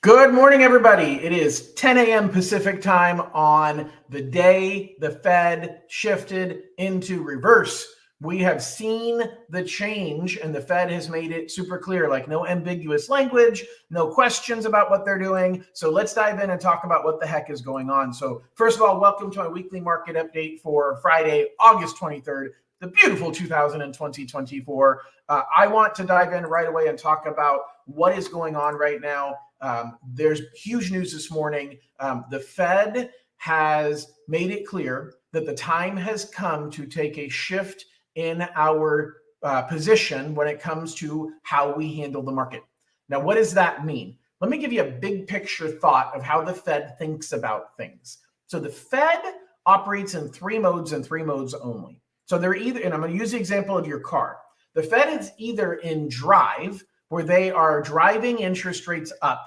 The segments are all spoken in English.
Good morning, everybody. It is 10 a.m. Pacific time on the day the Fed shifted into reverse. We have seen the change, and the Fed has made it super clear, like no ambiguous language, no questions about what they're doing. So let's dive in and talk about what the heck is going on. So first of all, welcome to my weekly market update for Friday, August 23rd, the beautiful 2024. I want to dive in right away and talk about what is going on right now. There's huge news this morning. The Fed has made it clear that the time has come to take a shift in our position when it comes to how we handle the market. Now, what does that mean? Let me give you a big picture thought of how the Fed thinks about things. So the Fed operates in three modes and three modes only. So they're either, and I'm going to use the example of your car. The Fed is either in drive, where they are driving interest rates up.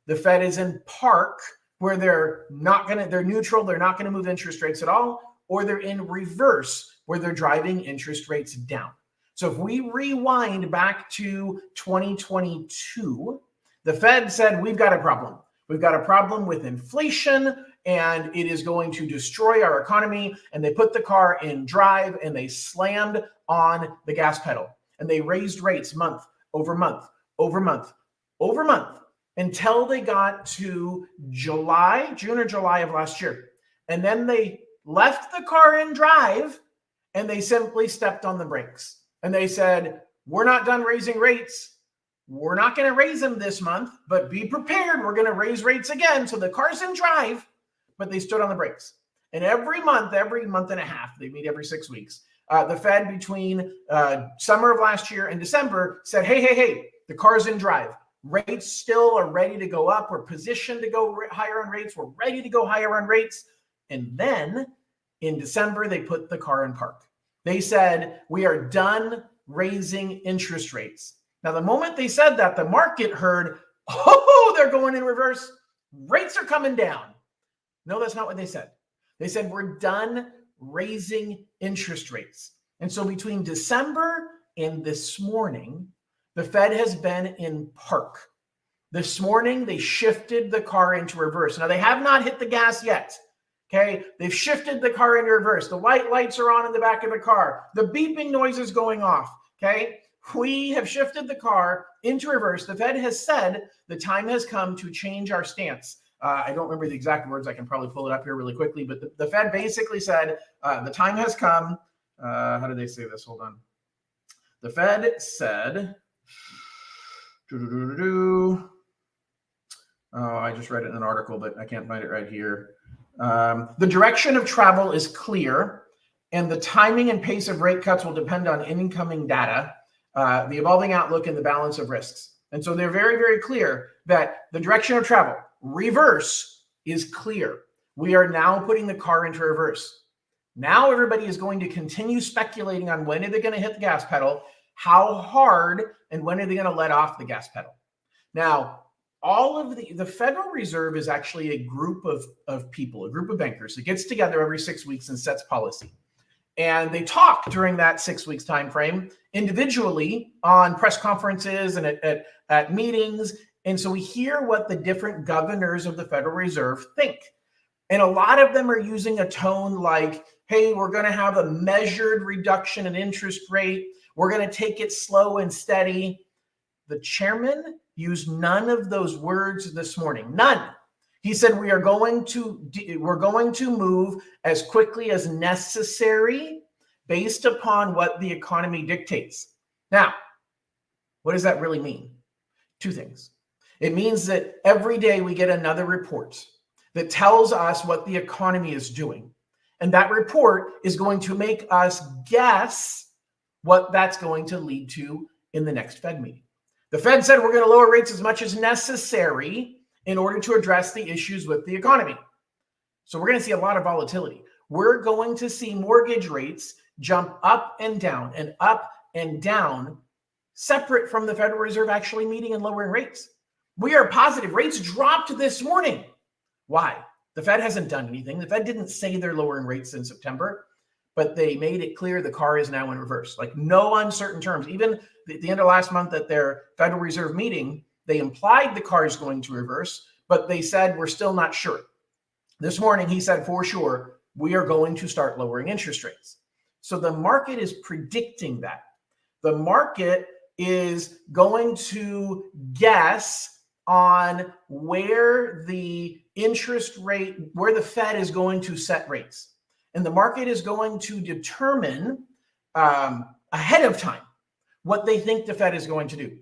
The Fed is in park, where they're neutral, they're not going to move interest rates at all, or they're in reverse, where they're driving interest rates down. So if we rewind back to 2022, the Fed said, we've got a problem. We've got a problem with inflation, and it is going to destroy our economy. And they put the car in drive, and they slammed on the gas pedal. And they raised rates month over month, over month, over month, until they got to June or July of last year. And then they left the car in drive, and they simply stepped on the brakes. And they said, we're not done raising rates. We're not going to raise them this month, but be prepared. We're going to raise rates again. So the car's in drive, but they stood on the brakes. And every month and a half, they meet every 6 weeks. The Fed between summer of last year and December said, hey, the car's in drive. Rates still are ready to go up. We're positioned to go higher on rates. We're ready to go higher on rates. And then in December, they put the car in park. They said, we are done raising interest rates. Now, the moment they said that, the market heard, oh, they're going in reverse. Rates are coming down. No, that's not what they said. They said, we're done raising interest rates. And so between December and this morning, the Fed has been in park. This morning, they shifted the car into reverse. Now, they have not hit the gas yet. Okay, they've shifted the car into reverse. The white lights are on in the back of the car. The beeping noise is going off. Okay, we have shifted the car into reverse. The Fed has said the time has come to change our stance. I don't remember the exact words. I can probably pull it up here really quickly. But the Fed basically said the time has come. How did they say this? Hold on. The Fed said, oh, I just read it in an article, but I can't find it right here. The direction of travel is clear, and the timing and pace of rate cuts will depend on incoming data, the evolving outlook, and the balance of risks. And so they're very, very clear that the direction of travel, reverse, is clear. We are now putting the car into reverse. Now everybody is going to continue speculating on when are they going to hit the gas pedal, how hard, and when are they going to let off the gas pedal. Now, all of the Federal Reserve is actually a group of people, a group of bankers that gets together every 6 weeks and sets policy. And they talk during that 6 weeks time frame individually on press conferences and at meetings. And so we hear what the different governors of the Federal Reserve think. And a lot of them are using a tone like, hey, we're going to have a measured reduction in interest rate. We're going to take it slow and steady. The chairman used none of those words this morning. None. He said we are going to move as quickly as necessary based upon what the economy dictates. Now, what does that really mean? Two things. It means that every day we get another report that tells us what the economy is doing. And that report is going to make us guess what that's going to lead to in the next Fed meeting. The Fed said we're going to lower rates as much as necessary in order to address the issues with the economy. So we're going to see a lot of volatility. We're going to see mortgage rates jump up and down, separate from the Federal Reserve actually meeting and lowering rates. We are positive. Rates dropped this morning. Why? The Fed hasn't done anything. The Fed didn't say they're lowering rates in September, but they made it clear the car is now in reverse. Like no uncertain terms. Even at the end of last month at their Federal Reserve meeting, They implied the car is going to reverse, but they said, we're still not sure. This morning, he said, for sure, we are going to start lowering interest rates. So the market is predicting that. The market is going to guess on where the interest rate, where the Fed is going to set rates. And the market is going to determine ahead of time what they think the Fed is going to do.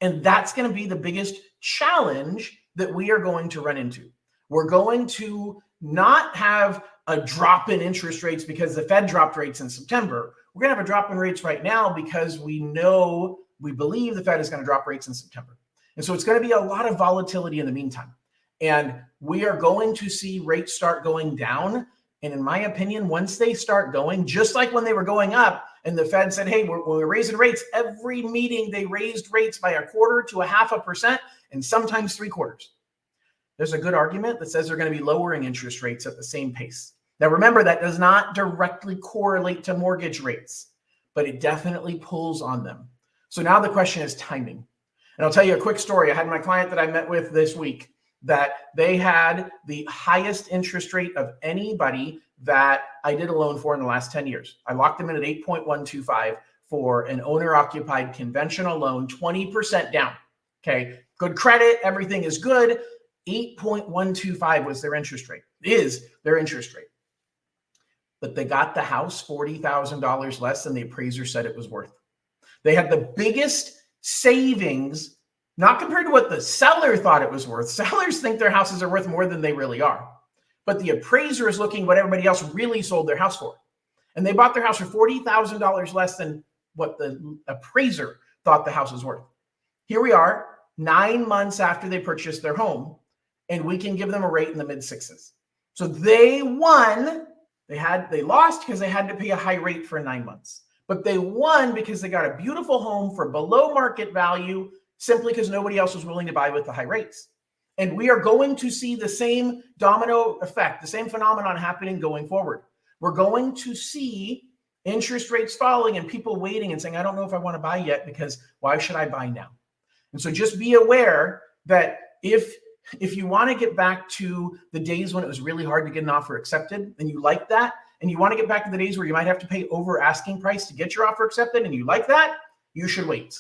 And that's going to be the biggest challenge that we are going to run into. We're going to not have a drop in interest rates because the Fed dropped rates in September. We're going to have a drop in rates right now because we believe the Fed is going to drop rates in September. And so it's going to be a lot of volatility in the meantime. And we are going to see rates start going down. And in my opinion, once they start going, just like when they were going up and the Fed said, hey, we're raising rates, every meeting they raised rates by 1/4 to 0.5% and sometimes 3/4. There's a good argument that says they're going to be lowering interest rates at the same pace. Now, remember, that does not directly correlate to mortgage rates, but it definitely pulls on them. So now the question is timing. And I'll tell you a quick story. I had my client that I met with this week that they had the highest interest rate of anybody that I did a loan for in the last 10 years. I locked them in at 8.125 for an owner-occupied conventional loan, 20% down. Okay, good credit, everything is good. 8.125 was their interest rate, is their interest rate. But they got the house $40,000 less than the appraiser said it was worth. They had the biggest savings, not compared to what the seller thought it was worth. Sellers think their houses are worth more than they really are. But the appraiser is looking what everybody else really sold their house for. And they bought their house for $40,000 less than what the appraiser thought the house was worth. Here we are, 9 months after they purchased their home, and we can give them a rate in the mid-6s. So they won. They lost because they had to pay a high rate for 9 months. But they won because they got a beautiful home for below market value simply because nobody else was willing to buy with the high rates. And we are going to see the same domino effect, the same phenomenon happening going forward. We're going to see interest rates falling and people waiting and saying, I don't know if I want to buy yet because why should I buy now? And so just be aware that if you want to get back to the days when it was really hard to get an offer accepted and you like that, and you want to get back to the days where you might have to pay over asking price to get your offer accepted and you like that, you should wait.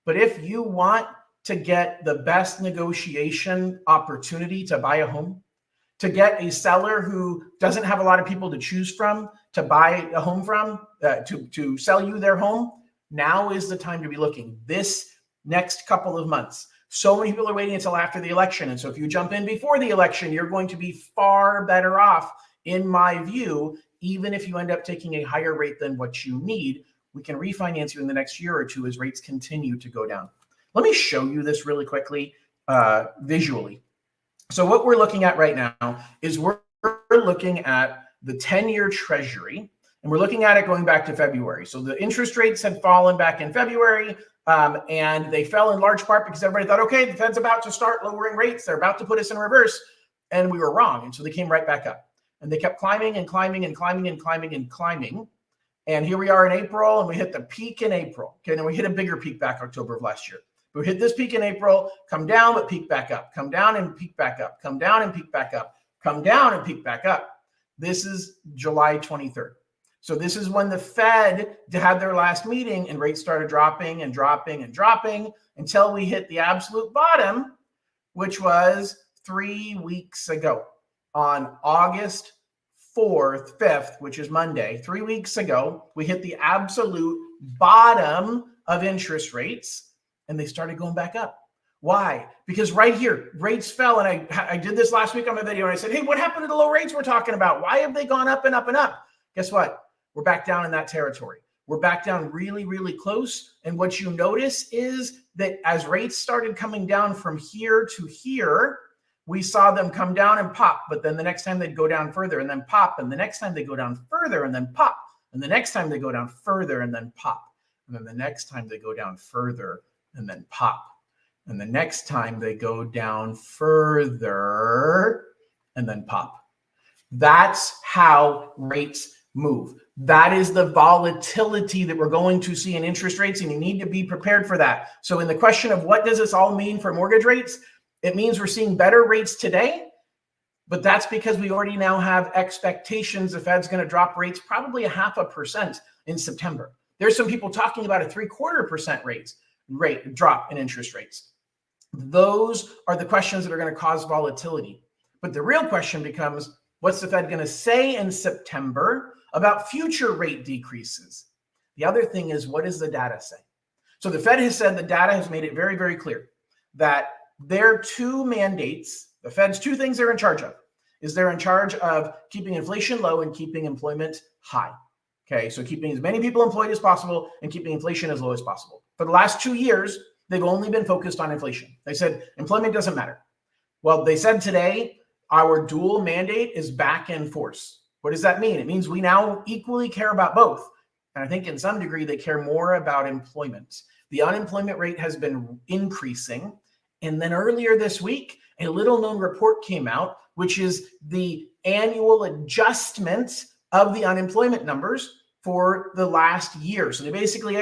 But if you want to get the best negotiation opportunity to buy a home, to get a seller who doesn't have a lot of people to choose from to buy a home from, to sell you their home, now is the time to be looking. This next couple of months. So many people are waiting until after the election. And so if you jump in before the election, you're going to be far better off, in my view, even if you end up taking a higher rate than what you need. We can refinance you in the next year or two as rates continue to go down. Let me show you this really quickly visually. So what we're looking at right now is we're looking at the 10-year Treasury, and we're looking at it going back to February. So the interest rates had fallen back in February, and they fell in large part because everybody thought, okay, the Fed's about to start lowering rates. They're about to put us in reverse. And we were wrong. And so they came right back up. And they kept climbing and climbing and climbing and climbing and climbing. And here we are in April, and we hit the peak in April. Okay, and then we hit a bigger peak back October of last year. We hit this peak in April, come down, but peak back up, come down and peak back up, come down and peak back up, come down and peak back up. This is July 23rd. So this is when the Fed had their last meeting and rates started dropping and dropping and dropping until we hit the absolute bottom, which was 3 weeks ago on August 4th, 5th, which is Monday. 3 weeks ago, we hit the absolute bottom of interest rates and they started going back up. Why? Because right here, rates fell. And I did this last week on my video and I said, hey, what happened to the low rates we're talking about? Why have they gone up and up and up? Guess what? We're back down in that territory. We're back down really, really close. And what you notice is that as rates started coming down from here to here, we saw them come down and pop, but then the next time they'd go down further and then pop. And the next time they go down further and then pop. And the next time they go down further and then pop. And then the next time they go down further and then pop. And the next time they go down further and then pop. That's how rates move. That is the volatility that we're going to see in interest rates, and you need to be prepared for that. So in the question of what does this all mean for mortgage rates, it means we're seeing better rates today, but that's because we already now have expectations the Fed's going to drop rates probably 0.5% in September. There's some people talking about a 0.75% rate drop in interest rates. Those are the questions that are going to cause volatility. But the real question becomes, what's the Fed going to say in September about future rate decreases? The other thing is, what does the data say? So the Fed has said the data has made it very, very clear that their two mandates, the Fed's two things they're in charge of, is they're in charge of keeping inflation low and keeping employment high. Okay, so keeping as many people employed as possible and keeping inflation as low as possible. For the last 2 years, they've only been focused on inflation. They said employment doesn't matter. Well, they said today, our dual mandate is back in force. What does that mean? It means we now equally care about both. And I think in some degree, they care more about employment. The unemployment rate has been increasing. And then earlier this week, a little known report came out, which is the annual adjustment of the unemployment numbers for the last year. So they basically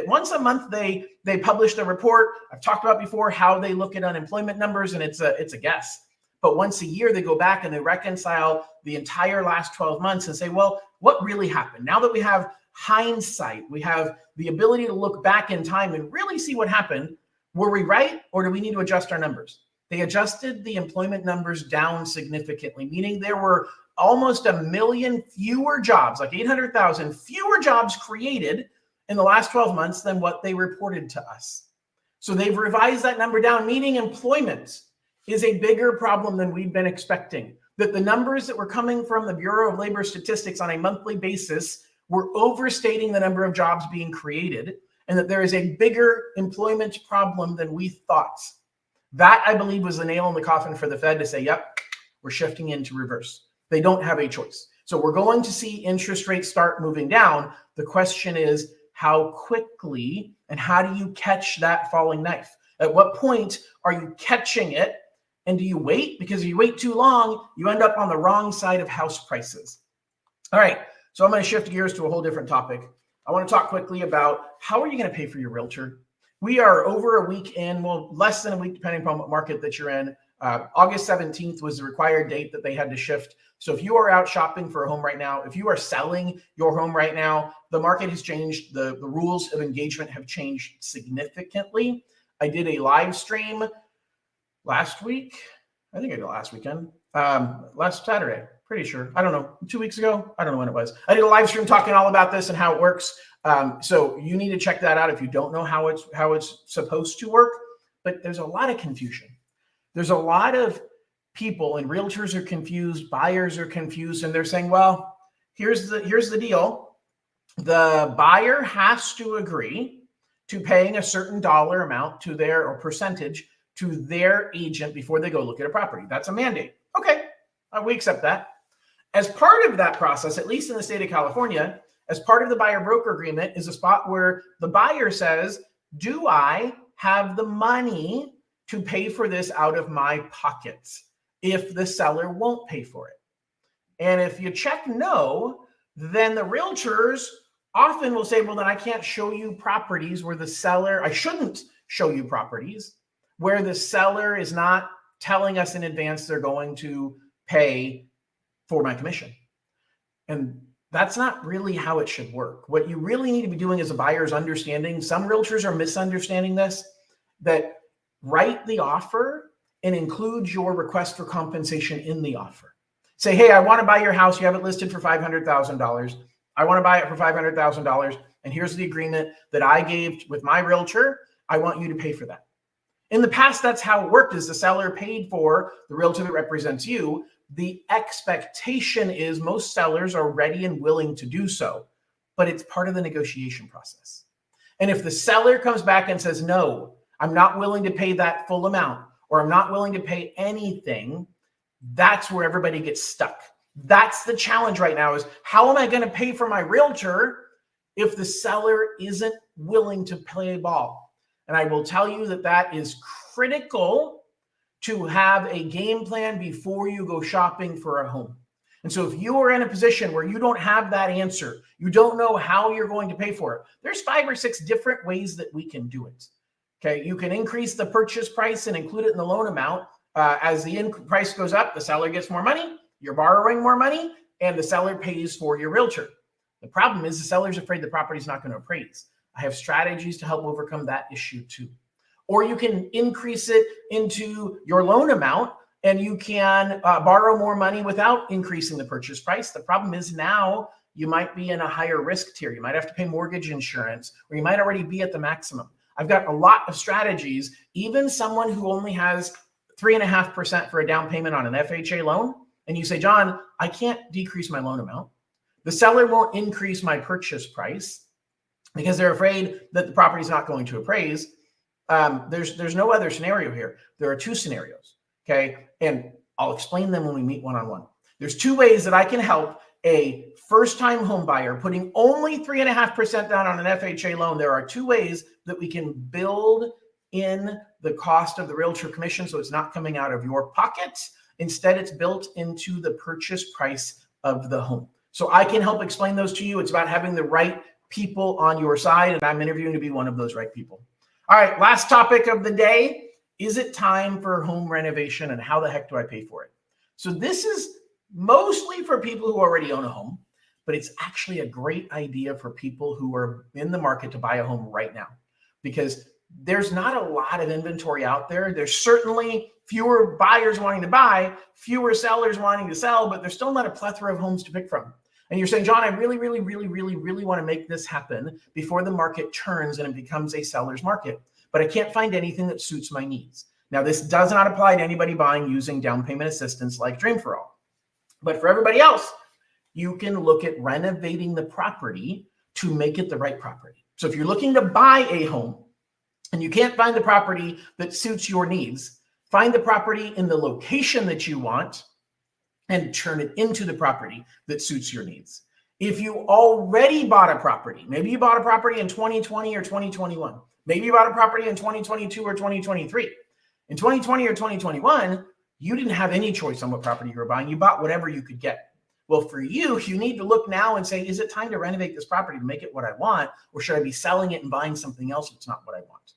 once a month, they publish the report. I've talked about before how they look at unemployment numbers, and it's a guess. But once a year, they go back and they reconcile the entire last 12 months and say, well, what really happened? Now that we have hindsight, we have the ability to look back in time and really see what happened. Were we right, or do we need to adjust our numbers? They adjusted the employment numbers down significantly, meaning there were almost 1 million fewer jobs, like 800,000 fewer jobs created in the last 12 months than what they reported to us. So they've revised that number down, meaning employment is a bigger problem than we've been expecting. That the numbers that were coming from the Bureau of Labor Statistics on a monthly basis were overstating the number of jobs being created, and that there is a bigger employment problem than we thought. That, I believe, was the nail in the coffin for the Fed to say, yep, we're shifting into reverse. They don't have a choice. So we're going to see interest rates start moving down. The question is, how quickly and how do you catch that falling knife? At what point are you catching it? And do you wait? Because if you wait too long, you end up on the wrong side of house prices. All right, so I'm going to shift gears to a whole different topic. I want to talk quickly about how are you going to pay for your realtor? We are over a week in, well, less than a week, depending upon what market that you're in. August 17th was the required date that they had to shift. So if you are out shopping for a home right now, if you are selling your home right now, the market has changed. The rules of engagement have changed significantly. I did a live stream last week. I think I did last weekend, last Saturday, pretty sure. I don't know, 2 weeks ago. I don't know when it was. I did a live stream talking all about this and how it works. So you need to check that out if you don't know how it's supposed to work. But there's a lot of confusion. There's a lot of people, and realtors are confused, buyers are confused, and they're saying, well, here's the deal. The buyer has to agree to paying a certain dollar amount to their, or percentage to their agent before they go look at a property. That's a mandate. Okay, we accept that. As part of that process, at least in the state of California, as part of the buyer broker agreement is a spot where the buyer says, do I have the money to pay for this out of my pockets if the seller won't pay for it? And if you check no, then the realtors often will say, well, then I can't show you properties where the seller, I shouldn't show you properties where the seller is not telling us in advance they're going to pay for my commission. And that's not really how it should work. What you really need to be doing as a buyer is understanding, some realtors are misunderstanding this, that write the offer and include your request for compensation in the offer. Say, hey, I want to buy your house. You have it listed for $500,000. I want to buy it for $500,000. And here's the agreement that I gave with my realtor. I want you to pay for that. In the past, that's how it worked, is the seller paid for the realtor that represents you. The expectation is most sellers are ready and willing to do so, but it's part of the negotiation process. And if the seller comes back and says, no, I'm not willing to pay that full amount, or I'm not willing to pay anything, that's where everybody gets stuck. That's the challenge right now, is how am I going to pay for my realtor if the seller isn't willing to play ball? And I will tell you that that is critical to have a game plan before you go shopping for a home. And so if you are in a position where you don't have that answer, you don't know how you're going to pay for it, there's 5 or 6 different ways that we can do it. Okay, you can increase the purchase price and include it in the loan amount. As the price goes up, the seller gets more money, you're borrowing more money, and the seller pays for your realtor. The problem is the seller's afraid the property's not going to appraise. I have strategies to help overcome that issue too. Or you can increase it into your loan amount, and you can borrow more money without increasing the purchase price. The problem is now you might be in a higher risk tier. You might have to pay mortgage insurance, or you might already be at the maximum. I've got a lot of strategies. Even someone who only has 3.5% for a down payment on an FHA loan, and you say, John, I can't decrease my loan amount. The seller won't increase my purchase price because they're afraid that the property is not going to appraise. There's no other scenario here. There are 2 scenarios, okay? And I'll explain them when we meet one-on-one. There's 2 ways that I can help a first-time home buyer putting only 3.5% down on an FHA loan. There are 2 ways that we can build in the cost of the realtor commission so it's not coming out of your pocket. Instead, it's built into the purchase price of the home. So I can help explain those to you. It's about having the right people on your side, and I'm interviewing to be one of those right people. All right, last topic of the day. Is it time for home renovation, and how the heck do I pay for it? So this is mostly for people who already own a home, but it's actually a great idea for people who are in the market to buy a home right now, because there's not a lot of inventory out there. There's certainly fewer buyers wanting to buy, fewer sellers wanting to sell, but there's still not a plethora of homes to pick from. And you're saying, John, I really want to make this happen before the market turns and it becomes a seller's market, but I can't find anything that suits my needs. Now, this does not apply to anybody buying using down payment assistance like Dream for All. But for everybody else, you can look at renovating the property to make it the right property. So if you're looking to buy a home and you can't find the property that suits your needs, find the property in the location that you want and turn it into the property that suits your needs. If you already bought a property, maybe you bought a property in 2020 or 2021, maybe you bought a property in 2022 or 2023. In 2020 or 2021, you didn't have any choice on what property you were buying. You bought whatever you could get. Well, for you need to look now and say, is it time to renovate this property to make it what I want? Or should I be selling it and buying something else that's not what I want?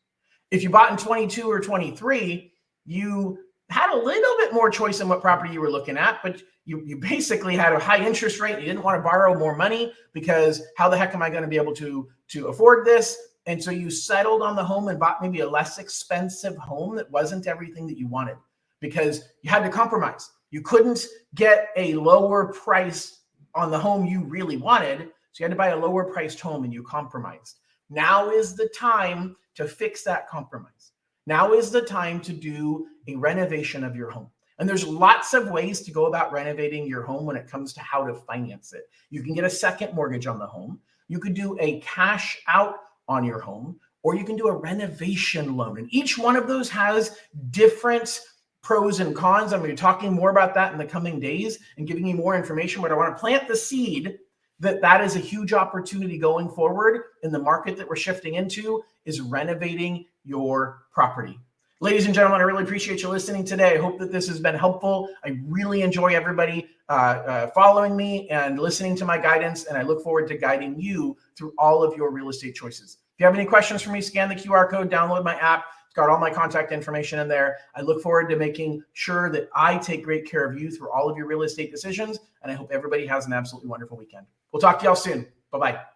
If you bought in 22 or 23, you had a little bit more choice in what property you were looking at, but you basically had a high interest rate. You didn't want to borrow more money because how the heck am I going to be able to afford this? And so you settled on the home and bought maybe a less expensive home that wasn't everything that you wanted because you had to compromise. You couldn't get a lower price on the home you really wanted, so you had to buy a lower priced home and you compromised. Now is the time to fix that compromise. Now is the time to do a renovation of your home. And there's lots of ways to go about renovating your home when it comes to how to finance it. You can get a second mortgage on the home. You could do a cash out on your home, or you can do a renovation loan. And each one of those has different pros and cons. I'm going to be talking more about that in the coming days and giving you more information, but I want to plant the seed that is a huge opportunity going forward in the market that we're shifting into is renovating your property. Ladies and gentlemen, I really appreciate you listening today. I hope that this has been helpful. I really enjoy everybody following me and listening to my guidance, and I look forward to guiding you through all of your real estate choices. If you have any questions for me, scan the QR code, download my app. It's got all my contact information in there. I look forward to making sure that I take great care of you through all of your real estate decisions, and I hope everybody has an absolutely wonderful weekend. We'll talk to y'all soon. Bye-bye.